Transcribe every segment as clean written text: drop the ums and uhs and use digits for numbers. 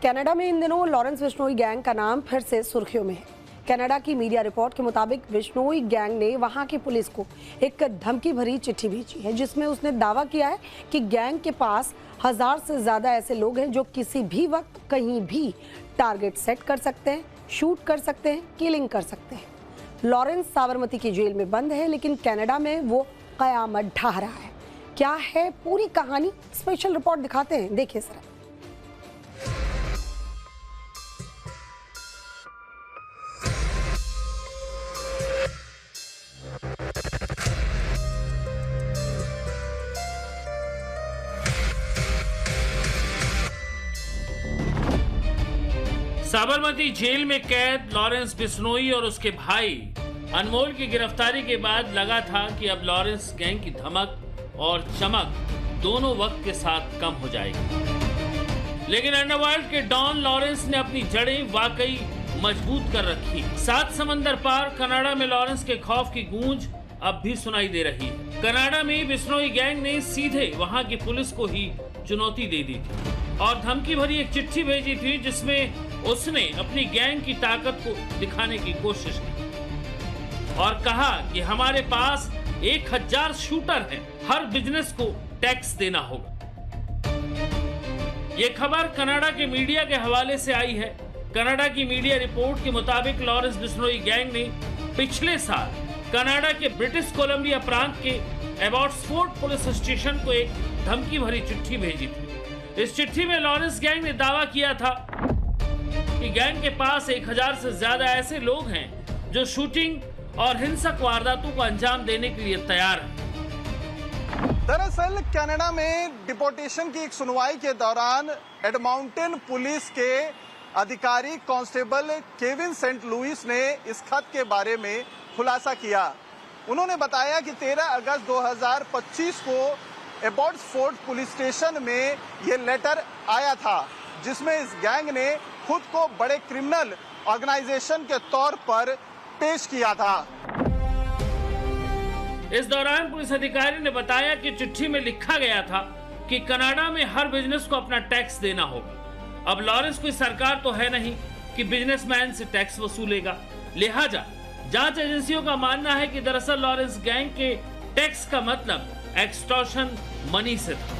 Canada में इन दिनों Lawrence Bishnoi gang का नाम फिर से सुर्खियों में है। कनाडा की मीडिया रिपोर्ट के मुताबिक बिश्नोई गैंग ने वहां की पुलिस को एक धमकी भरी चिट्ठी भेजी है, जिसमें उसने दावा किया है कि गैंग के पास 1000 से ज्यादा ऐसे लोग हैं जो किसी भी वक्त कहीं भी टारगेट सेट कर सकते हैं, शूट कर सकते हैं, किलिंग कर सकते हैं। लॉरेंस साबरमती की जेल में बंद है, लेकिन कनाडा में वो कयामत ढा रहा है। क्या है पूरी कहानी, स्पेशल रिपोर्ट दिखाते हैं, देखिए जरा। साबरमती जेल में कैद लॉरेंस बिश्नोई और उसके भाई अनमोल की गिरफ्तारी के बाद लगा था कि अब लॉरेंस गैंग की धमक और चमक दोनों वक्त के साथ कम हो जाएगी, लेकिन अंडरवर्ल्ड के डॉन लॉरेंस ने अपनी जड़ें वाकई मजबूत कर रखी। 7 समंदर पार कनाडा में लॉरेंस के खौफ की गूंज अब भी सुनाई दे रही है। कनाडा में बिश्नोई गैंग ने सीधे वहां की पुलिस को ही चुनौती दे दी थी और धमकी भरी एक चिट्ठी भेजी थी, जिसमें उसने अपनी गैंग की ताकत को दिखाने की कोशिश की और कहा कि हमारे पास 1000 शूटर हैं, हर बिजनेस को टैक्स देना होगा। ये खबर कनाडा के मीडिया के हवाले से आई है। कनाडा की मीडिया रिपोर्ट के मुताबिक लॉरेंस बिश्नोई गैंग ने पिछले साल कनाडा के ब्रिटिश कोलंबिया प्रांत के एबॉट्सफोर्ड पुलिस स्टेशन को एक धमकी भरी चिट्ठी भेजी थी। इस चिट्ठी में लॉरेंस गैंग ने दावा किया था कि गैंग के पास 1000 से ज्यादा ऐसे लोग हैं जो शूटिंग और हिंसक वारदातों को अंजाम देने के लिए तैयार हैं। दरअसल कनाडा में डिपोर्टेशन की एक सुनवाई के दौरान एडमाउंटन पुलिस के अधिकारी कांस्टेबल केविन सेंट लुइस ने इस खत के बारे में खुलासा किया। उन्होंने बताया कि 13 अगस्त 2025 को एबॉट्सफोर्ड पुलिस स्टेशन में ये लेटर आया था, जिसमें इस गैंग ने खुद को बड़े क्रिमिनल ऑर्गेनाइजेशन के तौर पर पेश किया था। इस दौरान पुलिस अधिकारी ने बताया कि चिट्ठी में लिखा गया था कि कनाडा में हर बिजनेस को अपना टैक्स देना होगा। अब लॉरेंस कोई सरकार तो है नहीं कि बिजनेसमैन से टैक्स वसूलेगा, लिहाजा जांच एजेंसियों का मानना है कि दरअसल लॉरेंस गैंग के टैक्स का मतलब एक्सटॉर्शन मनी से था।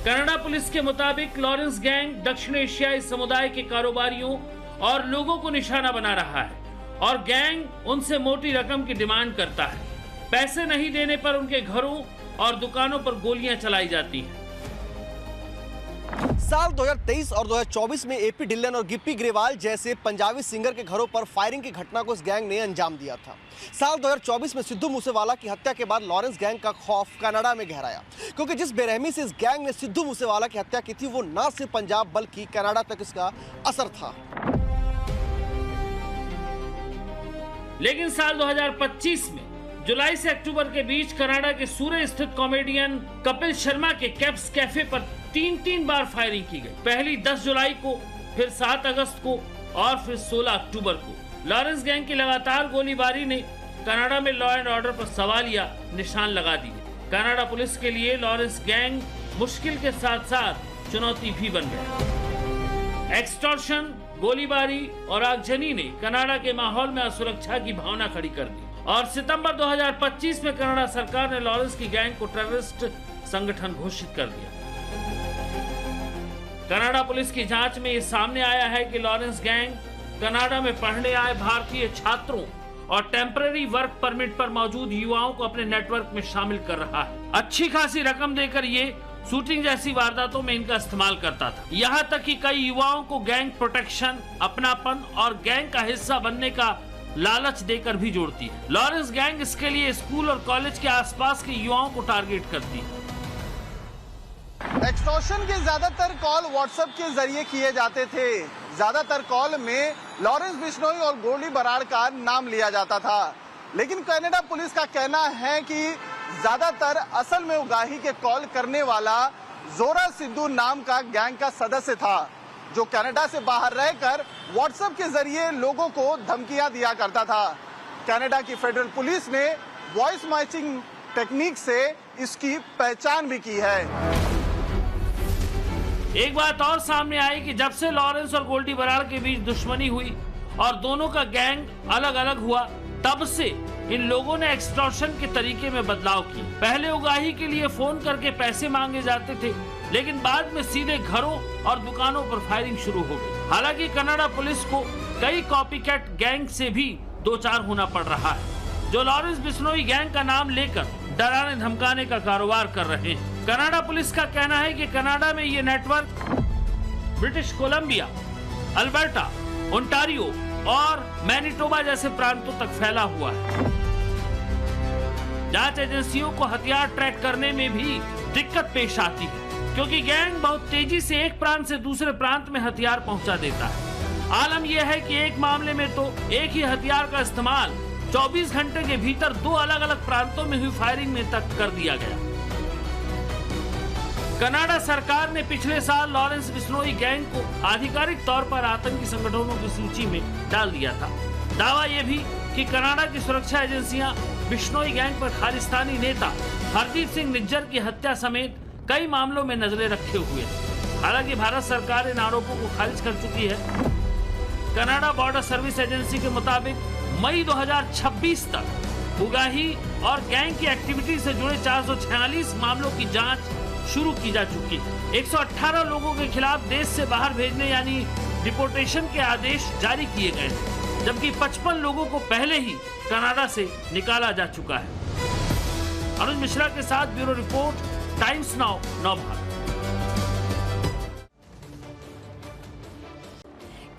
कनाडा पुलिस के मुताबिक लॉरेंस गैंग दक्षिण एशियाई समुदाय के कारोबारियों और लोगों को निशाना बना रहा है और गैंग उनसे मोटी रकम की डिमांड करता है। पैसे नहीं देने पर उनके घरों और दुकानों पर गोलियां चलाई जाती हैं। साल 2023 और 2024 में एपी डिल्लन और गिप्पी ग्रेवाल जैसे पंजाबी सिंगर के घरों पर फायरिंग की घटना को इस गैंग ने अंजाम दिया था। साल 2024 में सिद्धू मूसेवाला की हत्या के बाद लॉरेंस गैंग का खौफ कनाडा में गहराया, क्योंकि जिस बेरहमी से इस गैंग ने सिद्धू मूसेवाला की हत्या की थी, वो न सिर्फ पंजाब बल्कि कनाडा तक इसका असर था। लेकिन साल 2025 में जुलाई से अक्टूबर के बीच कनाडा के सूरे स्थित कॉमेडियन कपिल शर्मा के कैप्स कैफे पर 3 बार फायरिंग की गई। पहली 10 जुलाई को, फिर 7 अगस्त को और फिर 16 अक्टूबर को। लॉरेंस गैंग की लगातार गोलीबारी ने कनाडा में लॉ एंड ऑर्डर पर सवालिया निशान लगा दिए। कनाडा पुलिस के लिए लॉरेंस गैंग मुश्किल के साथ साथ चुनौती भी बन गया। एक्सटॉर्शन, गोलीबारी और आगजनी ने कनाडा के माहौल में असुरक्षा की भावना खड़ी कर दी और सितंबर 2025 में कनाडा सरकार ने लॉरेंस की गैंग को टेररिस्ट संगठन घोषित कर दिया। कनाडा पुलिस की जांच में ये सामने आया है कि लॉरेंस गैंग कनाडा में पढ़ने आए भारतीय छात्रों और टेम्पररी वर्क परमिट पर मौजूद युवाओं को अपने नेटवर्क में शामिल कर रहा है। अच्छी खासी रकम देकर ये शूटिंग जैसी वारदातों में इनका इस्तेमाल करता था। यहाँ तक कि कई युवाओं को गैंग प्रोटेक्शन, अपनापन और गैंग का हिस्सा बनने का लालच देकर भी जोड़ती है। लॉरेंस गैंग इसके लिए स्कूल और कॉलेज के आसपास के युवाओं को टारगेट करती है। एक्सटॉर्शन के ज्यादातर कॉल व्हाट्सएप के जरिए किए जाते थे। ज्यादातर कॉल में लॉरेंस बिश्नोई और गोली बराड़ का नाम लिया जाता था, लेकिन कनाडा पुलिस का कहना है कि ज्यादातर असल में उगाही के कॉल करने वाला जोरा सिद्धू नाम का गैंग का सदस्य था, जो कनाडा से बाहर रहकर व्हाट्सएप के जरिए लोगों को धमकियां दिया करता था। कनाडा की फेडरल पुलिस ने वॉइस मैचिंग टेक्निक से इसकी पहचान भी की है। एक बात और सामने आई कि जब से लॉरेंस और गोल्डी बराड़ के बीच दुश्मनी हुई और दोनों का गैंग अलग अलग हुआ, तब से इन लोगों ने एक्सटॉर्शन के तरीके में बदलाव किए। पहले उगाही के लिए फोन करके पैसे मांगे जाते थे, लेकिन बाद में सीधे घरों और दुकानों पर फायरिंग शुरू हो गई। हालांकि कनाडा पुलिस को कई कॉपीकैट गैंग से भी दो चार होना पड़ रहा है, जो लॉरेंस बिश्नोई गैंग का नाम लेकर डराने धमकाने का कारोबार कर रहे हैं। कनाडा पुलिस का कहना है कि कनाडा में ये network British Columbia, Alberta, Ontario और मैनिटोबा जैसे प्रांतों तक फैला हुआ है। जांच एजेंसियों को हथियार ट्रैक करने में भी दिक्कत पेश आती है, क्योंकि गैंग बहुत तेजी से एक प्रांत से दूसरे प्रांत में हथियार पहुंचा देता है। आलम यह है कि एक मामले में तो एक ही हथियार का इस्तेमाल 24 घंटे के भीतर दो अलग अलग प्रांतों में हुई फायरिंग में तक कर दिया गया। कनाडा सरकार ने पिछले साल लॉरेंस बिश्नोई गैंग को आधिकारिक तौर पर आतंकी संगठनों की सूची में डाल दिया था। दावा यह भी कि कनाडा की सुरक्षा एजेंसियां बिश्नोई गैंग पर खालिस्तानी नेता हरदीप सिंह निज्जर की हत्या समेत कई मामलों में नजरें रखे हुए हैं। हालांकि भारत सरकार इन आरोपों को खारिज कर चुकी है। कनाडा बॉर्डर सर्विस एजेंसी के मुताबिक मई 2026 तक उगाही और गैंग की एक्टिविटी से जुड़े 446 मामलों की जांच शुरू की जा चुकी है। 118 लोगों के खिलाफ देश से बाहर भेजने यानी डिपोर्टेशन के आदेश जारी किए गए हैं, जबकि 55 लोगों को पहले ही कनाडा से निकाला जा चुका है। अनुज मिश्रा के साथ ब्यूरो रिपोर्ट, टाइम्स नाउ, नव भारत।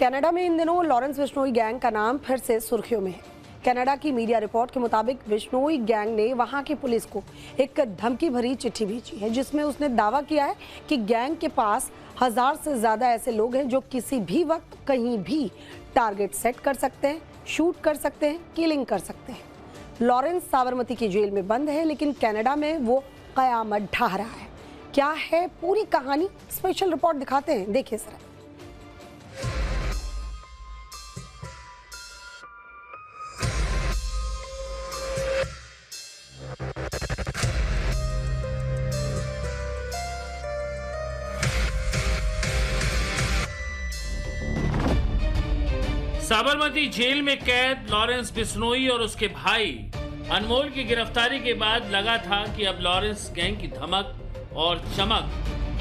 कनाडा में इन दिनों लॉरेंस बिश्नोई गैंग का नाम फिर से सुर्खियों में है। कनाडा की मीडिया रिपोर्ट के मुताबिक बिश्नोई गैंग ने वहां की पुलिस को एक धमकी भरी चिट्ठी भेजी है, जिसमें उसने दावा किया है कि गैंग के पास 1000 से ज्यादा ऐसे लोग हैं जो किसी भी वक्त कहीं भी टारगेट सेट कर सकते हैं, शूट कर सकते हैं, किलिंग कर सकते हैं। लॉरेंस साबरमती की जेल में बंद है, लेकिन कनाडा में वो कयामत ढा रहा है। क्या है पूरी कहानी, स्पेशल रिपोर्ट दिखाते हैं, देखिए जरा। साबरमती जेल में कैद लॉरेंस बिश्नोई और उसके भाई अनमोल की गिरफ्तारी के बाद लगा था कि अब लॉरेंस गैंग की धमक और चमक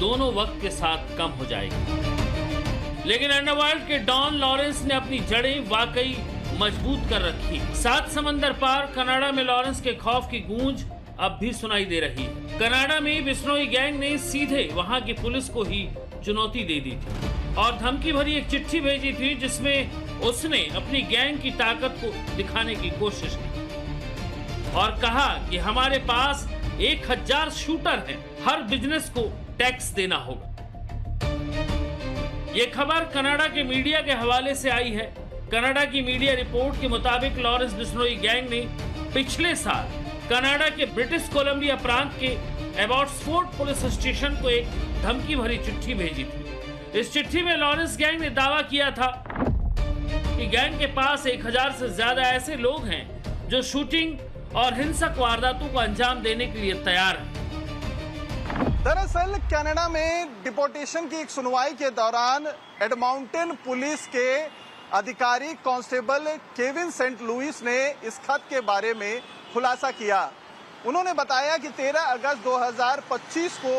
दोनों वक्त के साथ कम हो जाएगी। लेकिन अंडरवर्ल्ड के डॉन लॉरेंस ने अपनी जड़ें वाकई मजबूत कर रखी। 7 समंदर पार कनाडा में लॉरेंस के खौफ की गूंज अब भी सुनाई दे रही है। कनाडा में बिश्नोई गैंग ने सीधे वहां की पुलिस को ही चुनौती दे दी थी और धमकी भरी एक चिट्ठी भेजी थी, जिसमें उसने अपनी गैंग की ताकत को दिखाने की कोशिश की और कहा कि हमारे पास 1000 शूटर हैं, हर बिजनेस को टैक्स देना होगा। ये खबर कनाडा के मीडिया के हवाले से आई है। कनाडा की मीडिया रिपोर्ट के मुताबिक लॉरेंस बिश्नोई गैंग ने पिछले साल कनाडा के ब्रिटिश कोलंबिया प्रांत के एबॉट्सफोर्ड पुलिस स्टेशन को एक धमकी भरी चिट्ठी भेजी थी। इस चिट्ठी में लॉरेंस गैंग ने दावा किया था कि गैंग के पास 1000 से ज्यादा ऐसे लोग हैं जो शूटिंग और हिंसक वारदातों को अंजाम देने के लिए तैयार हैं। दरअसल कनाडा में डिपोर्टेशन की एक सुनवाई के दौरान एडमाउंटन पुलिस के अधिकारी कांस्टेबल केविन सेंट लुइस ने इस खत के बारे में खुलासा किया। उन्होंने बताया कि 13 अगस्त 2025 को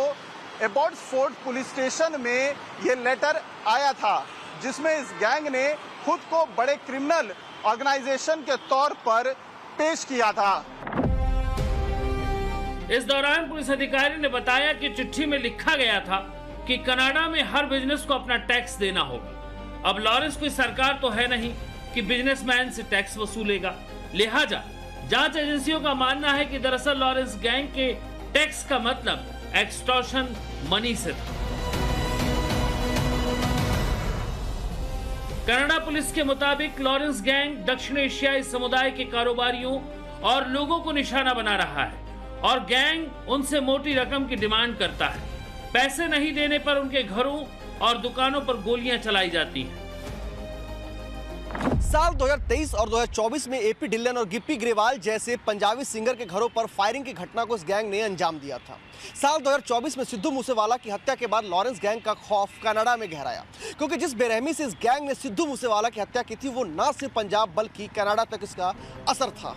एबॉट्सफोर्ड पुलिस स्टेशन में ये लेटर आया था, जिसमें इस गैंग ने खुद को बड़े क्रिमिनल ऑर्गेनाइजेशन के तौर पर पेश किया था। इस दौरान पुलिस अधिकारी ने बताया कि चिट्ठी में लिखा गया था कि कनाडा में हर बिजनेस को अपना टैक्स देना होगा। अब लॉरेंस कोई सरकार तो है नहीं कि बिजनेसमैन से टैक्स वसूलेगा, लिहाजा जांच एजेंसियों का मानना है कि दरअसल लॉरेंस गैंग के टैक्स का मतलब एक्सटॉर्शन मनी से था। कनाडा पुलिस के मुताबिक लॉरेंस गैंग दक्षिण एशियाई समुदाय के कारोबारियों और लोगों को निशाना बना रहा है और गैंग उनसे मोटी रकम की डिमांड करता है। पैसे नहीं देने पर उनके घरों और दुकानों पर गोलियां चलाई जाती हैं। साल 2023 और 2024 में एपी ढिल्लन और गिप्पी ग्रेवाल जैसे पंजाबी सिंगर के घरों पर फायरिंग की घटना को इस गैंग ने अंजाम दिया था। साल 2024 में सिद्धू मूसेवाला की हत्या के बाद लॉरेंस गैंग का खौफ कनाडा में गहराया, क्योंकि जिस बेरहमी से इस गैंग ने सिद्धू मूसेवाला की हत्या की थी वो न सिर्फ पंजाब बल्कि कनाडा तक इसका असर था।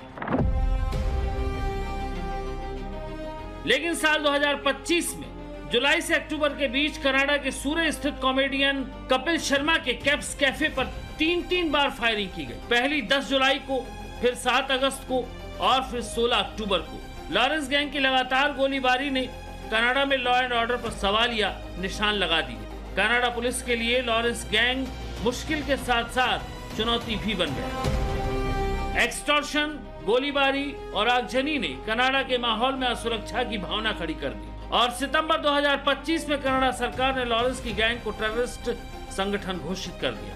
लेकिन साल 2025 में जुलाई से अक्टूबर के बीच कनाडा के सूरे स्थित कॉमेडियन कपिल शर्मा के कैप्स कैफे पर 3 बार फायरिंग की गई। पहली 10 जुलाई को, फिर 7 अगस्त को और फिर 16 अक्टूबर को। लॉरेंस गैंग की लगातार गोलीबारी ने कनाडा में लॉ एंड ऑर्डर पर सवालिया निशान लगा दिए। कनाडा पुलिस के लिए लॉरेंस गैंग मुश्किल के साथ साथ चुनौती भी बन गया। एक्सटॉर्शन, गोलीबारी और आगजनी ने कनाडा के माहौल में असुरक्षा की भावना खड़ी कर दी और सितंबर 2025 में कनाडा सरकार ने लॉरेंस की गैंग को टेररिस्ट संगठन घोषित कर दिया।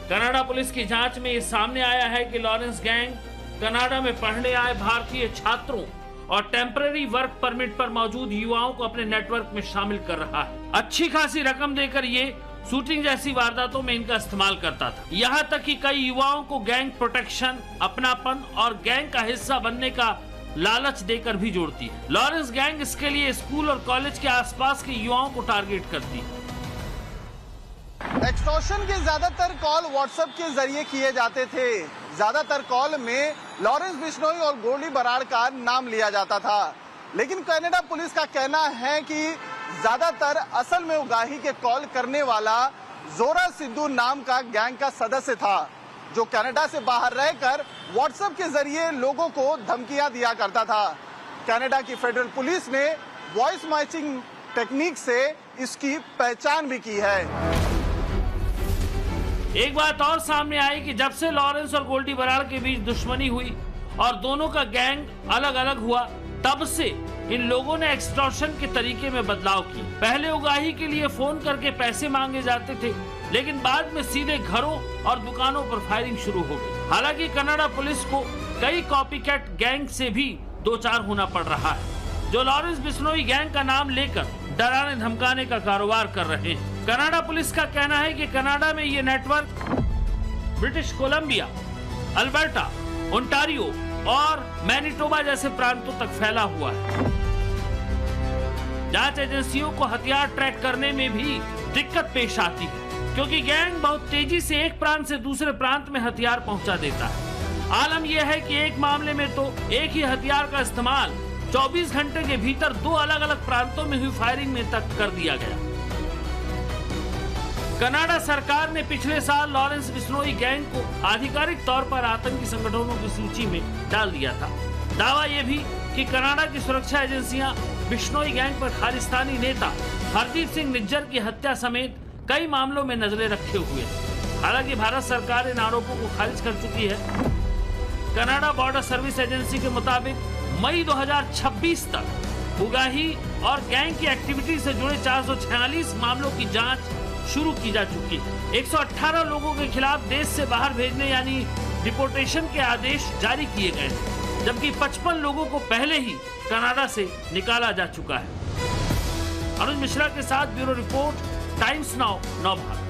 कनाडा पुलिस की जांच में ये सामने आया है कि लॉरेंस गैंग कनाडा में पढ़ने आए भारतीय छात्रों और टेम्पररी वर्क परमिट पर मौजूद युवाओं को अपने नेटवर्क में शामिल कर रहा है। अच्छी खासी रकम देकर ये शूटिंग जैसी वारदातों में इनका इस्तेमाल करता था। यहाँ तक कि कई युवाओं को गैंग प्रोटेक्शन, अपनापन और गैंग का हिस्सा बनने का लालच देकर भी जोड़ती है। लॉरेंस गैंग इसके लिए स्कूल और कॉलेज के आसपास के युवाओं को टारगेट करती है। एक्सटॉर्शन के ज्यादातर कॉल व्हाट्सएप के जरिए किए जाते थे। ज्यादातर कॉल में लॉरेंस बिश्नोई और गोली बराड़ का नाम लिया जाता था, लेकिन कनाडा पुलिस का कहना है कि ज्यादातर असल में उगाही के कॉल करने वाला जोरा सिद्धू नाम का गैंग का सदस्य था, जो कनाडा से बाहर रहकर व्हाट्सएप के जरिए लोगों को धमकियां दिया करता था। कनाडा की फेडरल पुलिस ने वॉइस मैचिंग टेक्निक से इसकी पहचान भी की है। एक बात और सामने आई कि जब से लॉरेंस और गोल्डी बराड़ के बीच दुश्मनी हुई और दोनों का गैंग अलग अलग हुआ, तब से इन लोगों ने एक्सटॉर्शन के तरीके में बदलाव किए। पहले उगाही के लिए फोन करके पैसे मांगे जाते थे, लेकिन बाद में सीधे घरों और दुकानों पर फायरिंग शुरू हो गई। हालांकि कनाडा पुलिस को कई कॉपीकैट गैंग से भी दो चार होना पड़ रहा है, जो लॉरेंस बिश्नोई गैंग का नाम लेकर डराने धमकाने का कारोबार कर रहे हैं। कनाडा पुलिस का कहना है कि कनाडा में ये network British Columbia, Alberta, Ontario और मैनिटोबा जैसे प्रांतों तक फैला हुआ है। जांच एजेंसियों को हथियार ट्रैक करने में भी दिक्कत पेश आती है, क्योंकि गैंग बहुत तेजी से एक प्रांत से दूसरे प्रांत में हथियार पहुंचा देता है। आलम यह है कि एक मामले में तो एक ही हथियार का इस्तेमाल 24 घंटे के भीतर 2 अलग अलग प्रांतों में हुई फायरिंग में तक कर दिया गया। कनाडा सरकार ने पिछले साल लॉरेंस बिश्नोई गैंग को आधिकारिक तौर पर आतंकी संगठनों की सूची में डाल दिया था। दावा यह भी कि कनाडा की सुरक्षा एजेंसियां बिश्नोई गैंग पर खालिस्तानी नेता हरदीप सिंह निज्जर की हत्या समेत कई मामलों में नजरें रखे हुए हैं। हालांकि भारत सरकार इन आरोपों को खारिज कर चुकी है। कनाडा बॉर्डर सर्विस एजेंसी के मुताबिक मई 2026 तक उगाही और गैंग की एक्टिविटी से जुड़े 446 मामलों की जांच शुरू की जा चुकी है। 118 लोगों के खिलाफ देश से बाहर भेजने यानी डिपोर्टेशन के आदेश जारी किए गए हैं, जबकि 55 लोगों को पहले ही कनाडा से निकाला जा चुका है। अनुज मिश्रा के साथ ब्यूरो रिपोर्ट, टाइम्स नाउ, नव भारत।